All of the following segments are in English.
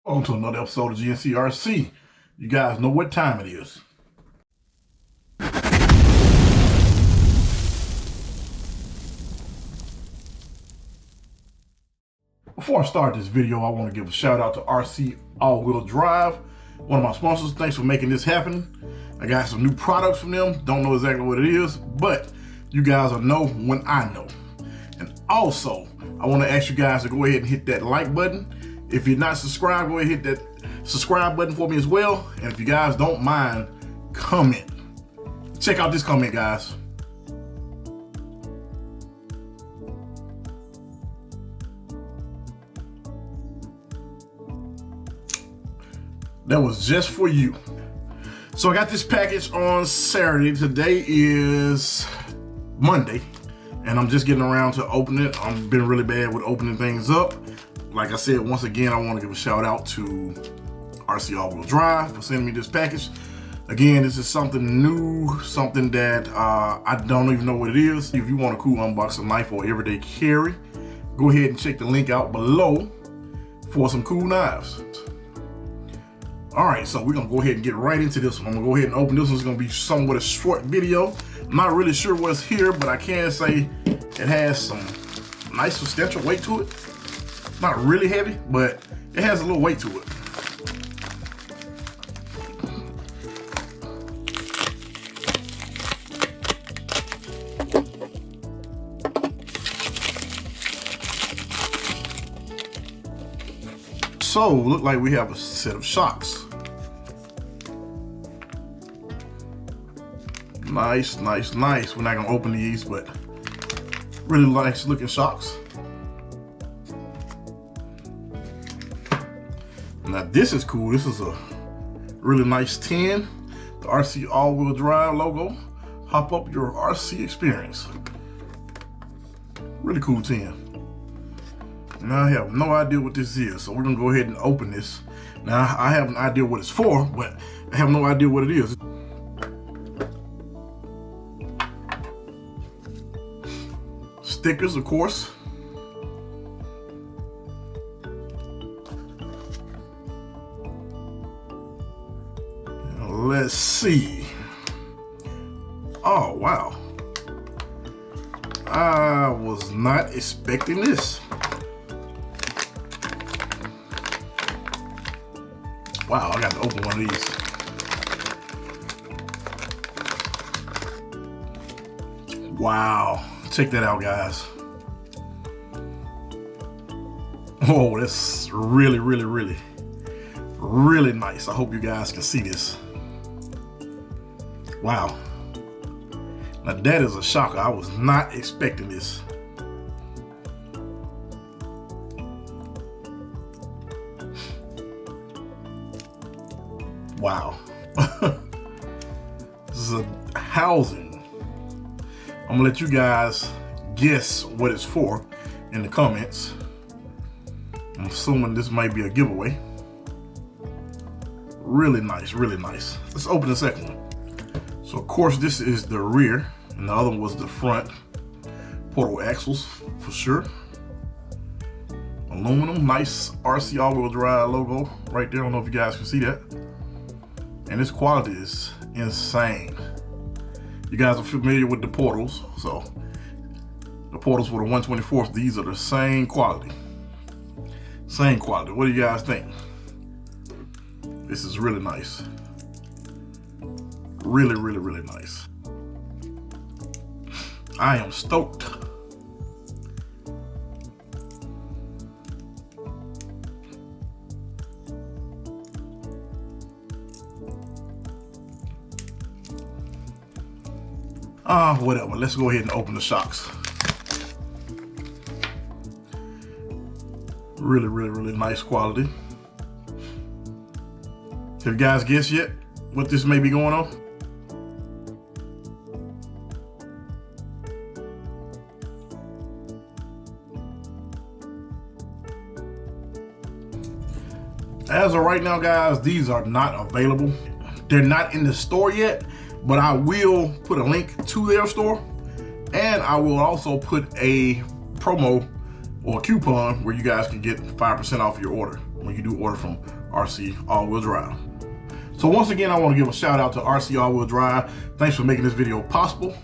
Welcome to another episode of GNCRC. You guys know what time it is. Before I start this video, I want to give a shout out to RC All-Wheel Drive, one of my sponsors. Thanks for making this happen. I got some new products from them. Don't know exactly what it is, but you guys will know when I know. And also, I want to ask you guys to go ahead and hit that like button. If you're not subscribed, go ahead and hit that subscribe button for me as well. And if you guys don't mind, comment. Check out this comment, guys. That was just for you. So I got this package on Saturday. Today is Monday, and I'm just getting around to opening it. I've been really bad with opening things up. Like I said, once again, I want to give a shout out to RC All-Wheel Drive for sending me this package. Again, this is something new, something that I don't even know what it is. If you want a cool unboxing knife or everyday carry, go ahead and check the link out below for some cool knives. All right, so we're gonna go ahead and get right into this one. I'm gonna go ahead and open this one. It's gonna be somewhat a short video. I'm not really sure what's here, but I can say it has some nice substantial weight to it. Not really heavy, but it has a little weight to it. So, look like we have a set of shocks. Nice, nice, nice. We're not gonna open these, but really nice looking shocks. Now this is cool. This is a really nice tin. The RC All-Wheel Drive logo. Hop up your RC experience. Really cool tin. Now I have no idea what this is, so we're gonna go ahead and open this. Now I have an idea what it's for, but I have no idea what it is. Stickers, of course. Let's see. Oh, wow. I was not expecting this. Wow, I got to open one of these. Wow, check that out, guys. Oh, that's really, really, really, really nice. I hope you guys can see this. Wow. Now that is a shocker. I was not expecting this. Wow. This is a housing. I'm gonna let you guys guess what it's for in the comments. I'm assuming this might be a giveaway. Really nice, really nice. Let's open the second one. So of course this is the rear, and the other one was the front. Portal axles for sure. Aluminum, nice RC All-Wheel Drive logo right there. I don't know if you guys can see that. And this quality is insane. You guys are familiar with the portals, so the portals for the 124th, these are the same quality. Same quality. What do you guys think? This is really nice. Really, really, really nice. I am stoked. Whatever. Let's go ahead and open the shocks. Really, really, really nice quality. Have you guys guessed yet what this may be going on? As of right now, guys, these are not available. They're not in the store yet, but I will put a link to their store, and I will also put a promo or a coupon where you guys can get 5% off your order. when you do order from RC All-Wheel Drive. So once again, I want to give a shout out to RC All-Wheel Drive. Thanks for making this video possible.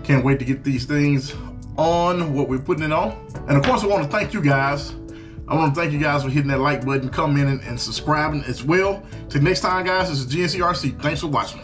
Can't wait to get these things on what we're putting it on. And of course, I want to thank you guys. I want to thank you guys for hitting that like button, commenting, and subscribing as well. Till next time, guys, this is GNCRC. Thanks for watching.